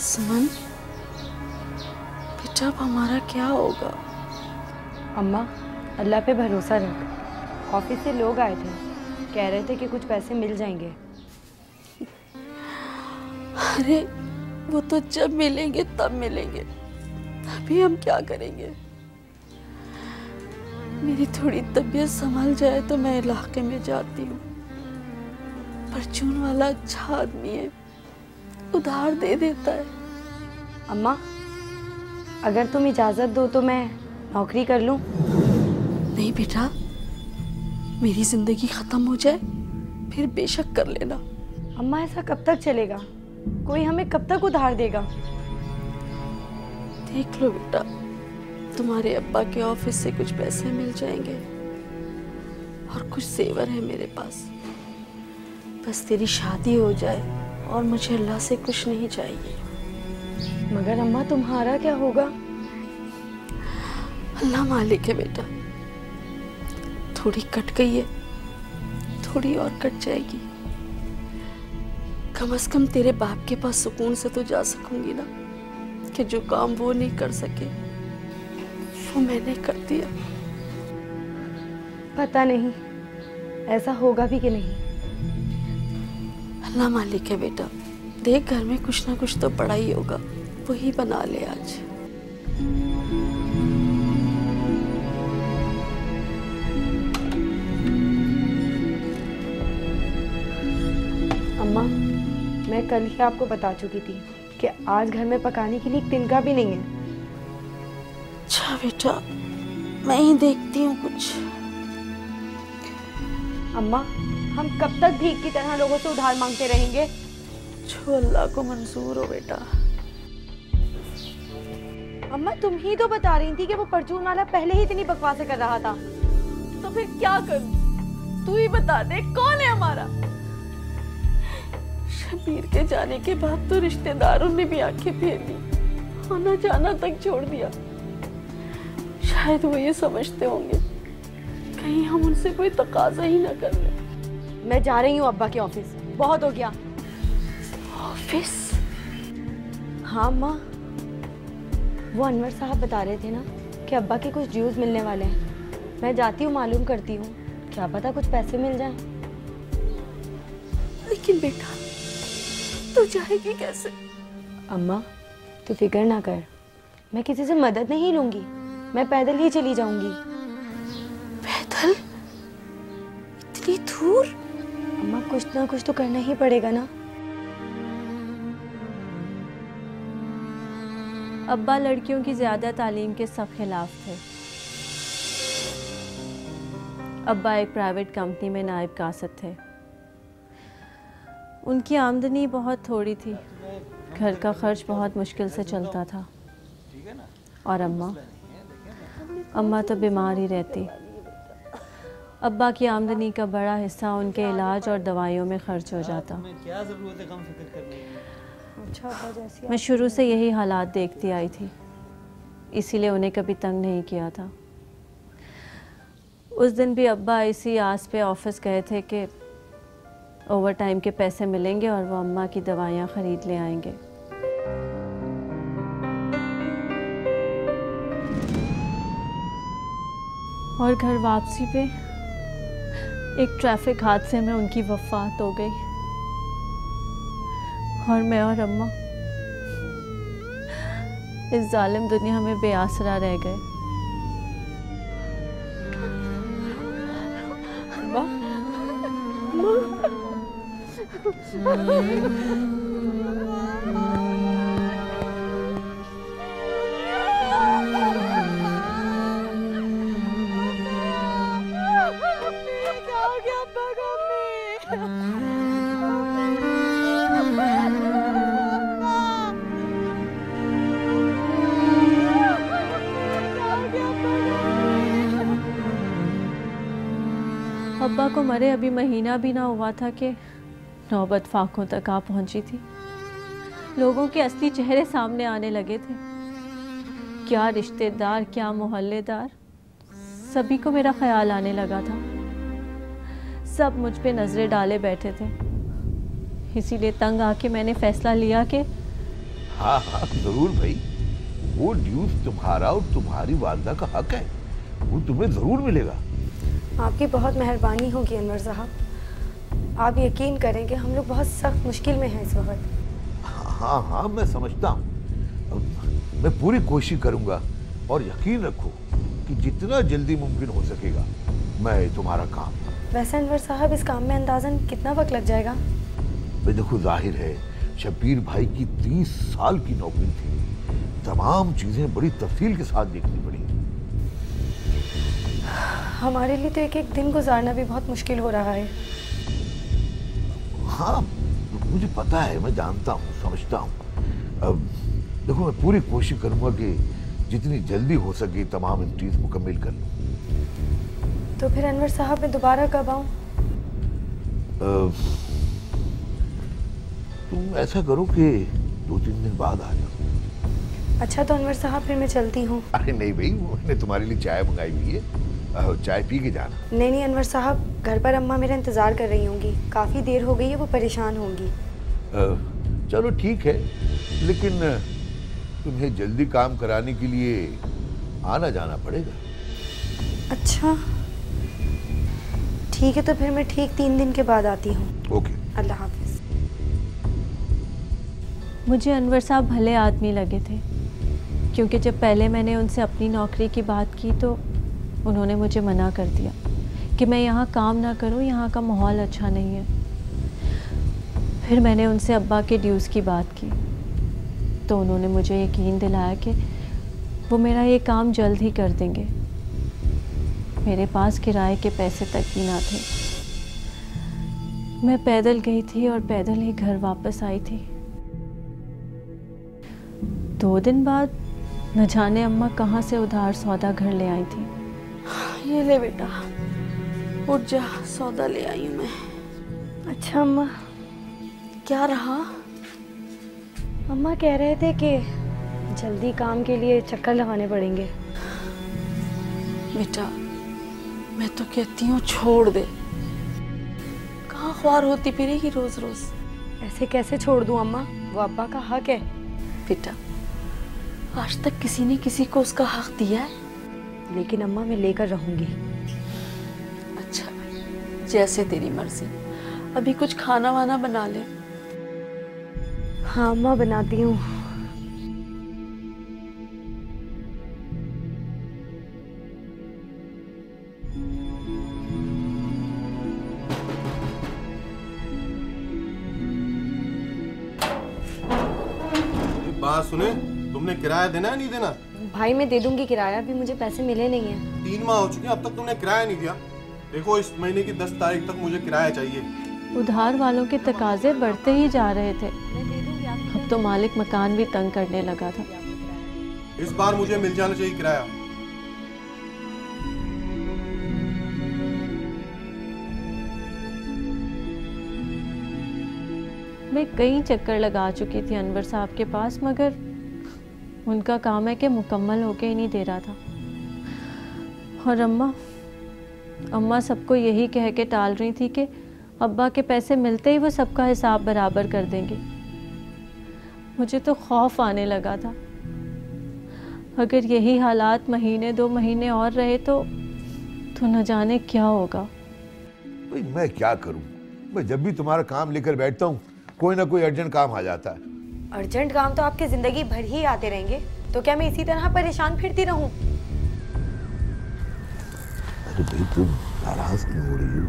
सुमन, बेटा अब हमारा क्या होगा? अम्मा, अल्लाह पे भरोसा रख। ऑफिस से लोग आए थे, कह रहे थे कि कुछ पैसे मिल जाएंगे। अरे वो तो जब मिलेंगे तब मिलेंगे, अभी हम क्या करेंगे? मेरी थोड़ी तबीयत संभल जाए तो मैं इलाके में जाती हूँ। परचून वाला अच्छा आदमी है, उधार दे देता है। अम्मा, अगर तुम इजाज़त दो तो मैं नौकरी कर लूँ? नहीं बेटा, मेरी जिंदगी खत्म हो जाए फिर बेशक कर लेना। अम्मा, ऐसा कब तक चलेगा? कोई हमें कब तक उधार देगा? देख लो बेटा, तुम्हारे अब्बा के ऑफिस से कुछ पैसे मिल जाएंगे और कुछ सेवर है मेरे पास। बस तेरी शादी हो जाए और मुझे अल्लाह से कुछ नहीं चाहिए। मगर अम्मा, तुम्हारा क्या होगा? अल्लाह मालिक है बेटा, थोड़ी कट गई है, थोड़ी और कट जाएगी। कम से कम तेरे बाप के पास सुकून से तो जा सकूंगी ना, कि जो काम वो नहीं कर सके वो मैंने कर दिया। पता नहीं ऐसा होगा भी कि नहीं। अल्लाह मालिक है बेटा, देख घर में कुछ ना कुछ तो पड़ा ही होगा, वही बना ले आज। अम्मा, मैं कल ही आपको बता चुकी थी कि आज घर में पकाने के लिए एक तिनका भी नहीं है। अच्छा बेटा, मैं ही देखती हूँ कुछ। अम्मा, हम कब तक भीख की तरह लोगों से उधार मांगते रहेंगे? जो अल्लाह को मंजूर हो बेटा। अम्मा, तुम ही तो बता रही थी कि वो परचून वाला पहले ही इतनी बकवासें कर रहा था। तो फिर क्या करूं? तू ही बता दे, कौन है हमारा? शबीर के जाने के बाद तो रिश्तेदारों ने भी आंखें फेर दी, आना जाना तक छोड़ दिया। शायद वो ये समझते होंगे कहीं हम उनसे कोई तकाजा ही ना कर ले। मैं जा रही हूँ अब्बा के ऑफिस, बहुत हो गया। ऑफिस? हाँ माँ, वो अनवर साहब बता रहे थे ना कि अब्बा के कुछ ड्यूज मिलने वाले हैं। मैं जाती हूँ, मालूम करती हूँ, क्या पता कुछ पैसे मिल जाएं। लेकिन बेटा, तू जाएगी कैसे? अम्मा, तू फिक्र ना कर, मैं किसी से मदद नहीं लूंगी, मैं पैदल ही चली जाऊंगी। पैदल? इतनी दूर? अम्मा, कुछ ना कुछ तो करना ही पड़ेगा ना। अब्बा लड़कियों की ज़्यादा तालीम के सब खिलाफ थे। अब्बा एक प्राइवेट कंपनी में नायब कासद थे। उनकी आमदनी बहुत थोड़ी थी, घर का खर्च बहुत मुश्किल से चलता था। और अम्मा तो बीमार ही रहती। अब्बा की आमदनी का बड़ा हिस्सा उनके इलाज और दवाइयों में खर्च हो जाता। मैं शुरू से यही हालात देखती आई थी, इसीलिए उन्हें कभी तंग नहीं किया था। उस दिन भी अब्बा इसी आस पे ऑफिस गए थे कि ओवर टाइम के पैसे मिलेंगे और वो अम्मा की दवाइयाँ ख़रीद ले आएंगे। और घर वापसी पे एक ट्रैफिक हादसे में उनकी वफ़ात हो गई और मैं और अम्मा इस जालिम दुनिया में बेआसरा रह गए। अब्बा को मरे अभी महीना भी ना हुआ था कि नौबत फाकों तक आ पहुंची थी। लोगों के असली चेहरे सामने आने लगे थे। क्या रिश्तेदार, क्या मोहल्लेदार, सभी को मेरा ख्याल आने लगा था। सब मुझ पे नजरें डाले बैठे थे। इसीलिए तंग आके मैंने फैसला लिया कि हाँ हाँ जरूर भाई, वो ड्यूज तुम्हारा और तुम्हारी वालदा का हक है, वो तुम्हें जरूर मिलेगा। आपकी बहुत मेहरबानी होगी अनवर साहब। आप यकीन करें कि हम लोग बहुत सख्त मुश्किल में हैं इस वक्त। हाँ हाँ मैं समझता हूँ, मैं पूरी कोशिश करूंगा और यकीन रखो कि जितना जल्दी मुमकिन हो सकेगा मैं तुम्हारा काम। वैसे अनवर साहब इस काम में अंदाजन कितना वक्त लग जाएगा? भाई देखो, जाहिर है शब्बीर भाई की 30 साल की नौकरी थी, तमाम चीजें बड़ी तफसील के साथ देखनी पड़ी। हमारे लिए तो एक एक दिन गुजारना भी बहुत मुश्किल हो रहा है। हाँ मुझे पता है, मैं जानता हूँ, समझता हूँ। अब देखो मैं पूरी कोशिश करूंगा कि जितनी जल्दी हो सके तमाम चीज मुकम्मल कर लूँ। तो फिर अनवर साहब मैं दोबारा कब आऊँ? तुम ऐसा करो कि 2-3 दिन बाद आ जाओ। अच्छा तो अनवर साहब फिर मैं चलती हूँ। अरे नहीं भाई, मैंने तुम्हारे लिए चाय मंगाई हुई है, चाय पी के जाना। नहीं नहीं अनवर साहब, घर पर अम्मा मेरा इंतज़ार कर रही होंगी, काफ़ी देर हो गई है, वो परेशान होंगी। चलो ठीक है, लेकिन तुम्हें जल्दी काम कराने के लिए आना जाना पड़ेगा। अच्छा ठीक है, तो फिर मैं ठीक 3 दिन के बाद आती हूँ। ओके, अल्लाह हाफिज़। मुझे अनवर साहब भले आदमी लगे थे, क्योंकि जब पहले मैंने उनसे अपनी नौकरी की बात की तो उन्होंने मुझे मना कर दिया कि मैं यहाँ काम ना करूँ, यहाँ का माहौल अच्छा नहीं है। फिर मैंने उनसे अब्बा के ड्यूज़ की बात की तो उन्होंने मुझे यकीन दिलाया कि वो मेरा ये काम जल्द ही कर देंगे। मेरे पास किराए के पैसे तक भी ना थे। मैं पैदल गई थी और पैदल ही घर वापस आई थी। 2 दिन बाद न जाने अम्मा कहाँ से उधार सौदा घर ले आई थी। ये ले बेटा, उठ जा, सौदा ले आई हूँ मैं। अच्छा अम्मा। क्या रहा? अम्मा कह रहे थे कि जल्दी काम के लिए चक्कर लगाने पड़ेंगे। बेटा मैं तो कहती हूँ छोड़ दे, कहाँ ख्वार होती फिरेगी रोज रोज। ऐसे कैसे छोड़ दूँ अम्मा, वो अब्बा का हक है। बेटा आज तक किसी ने किसी को उसका हक दिया है? लेकिन अम्मा मैं लेकर रहूंगी। अच्छा जैसे तेरी मर्जी। अभी कुछ खाना वाना बना ले। हाँ अम्मा बनाती हूँ। बात सुने, तुमने किराया देना है नहीं देना? भाई मैं दे दूंगी किराया, अभी मुझे पैसे मिले नहीं हैं। 3 माह हो चुके हैं, अब तक तुमने किराया नहीं दिया। देखो इस महीने की 10 तारीख तक मुझे किराया चाहिए। उधार वालों के तकाजे बढ़ते ही जा रहे थे। अब तो मालिक मकान भी तंग करने लगा था। इस बार मुझे मिल जाना चाहिए किराया। मैं कई चक्कर लगा चुकी थी अनवर साहब के पास, मगर उनका काम है कि मुकम्मल होके ही नहीं दे रहा था। और अम्मा सबको यही कह के टाल रही थी कि अब्बा के पैसे मिलते ही वो सबका हिसाब बराबर कर देंगे। मुझे तो खौफ आने लगा था, अगर यही हालात 1-2 महीने और रहे तो न जाने क्या होगा। भाई मैं क्या करूं, मैं जब भी तुम्हारा काम लेकर बैठता हूँ कोई ना कोई अर्जेंट काम आ जाता है। अर्जेंट काम तो आपके जिंदगी भर ही आते रहेंगे, तो क्या मैं इसी तरह परेशान फिरती रहूं? अरे भाई तुम नाराज क्यों हो रही हो?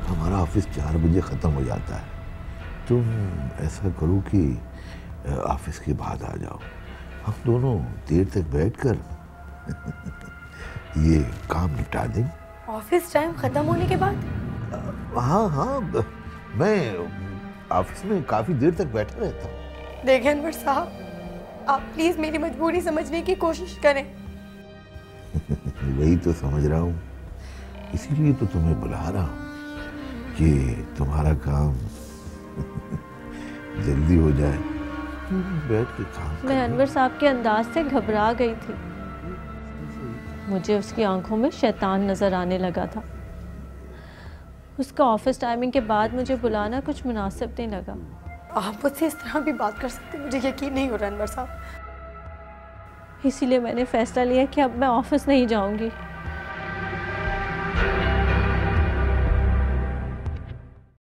हमारा ऑफिस 4 बजे खत्म हो जाता है। तुम ऐसा करो कि ऑफिस के बाद आ जाओ, हम दोनों देर तक बैठकर ये काम निपटा दें। ऑफिस टाइम खत्म होने के बाद? हाँ हाँ, मैं ऑफिस में काफी देर तक बैठा रहता हूँ। देखें अनवर साहब, आप प्लीज मेरी मजबूरी समझने की कोशिश करें। वही तो समझ रहा हूँ, इसीलिए तो तुम्हें बुला रहा हूँ कि तुम्हारा काम जल्दी हो जाए, बैठ के काम। मैं अनवर साहब के अंदाज से घबरा गई थी। मुझे उसकी आंखों में शैतान नजर आने लगा था। उसका ऑफिस टाइमिंग के बाद मुझे बुलाना कुछ मुनासिब नहीं लगा। आप मुझसे इस तरह भी बात कर सकते, मुझे यकीन नहीं हो रहा अनवर साहब। इसीलिए मैंने फैसला लिया कि अब मैं ऑफिस नहीं जाऊंगी।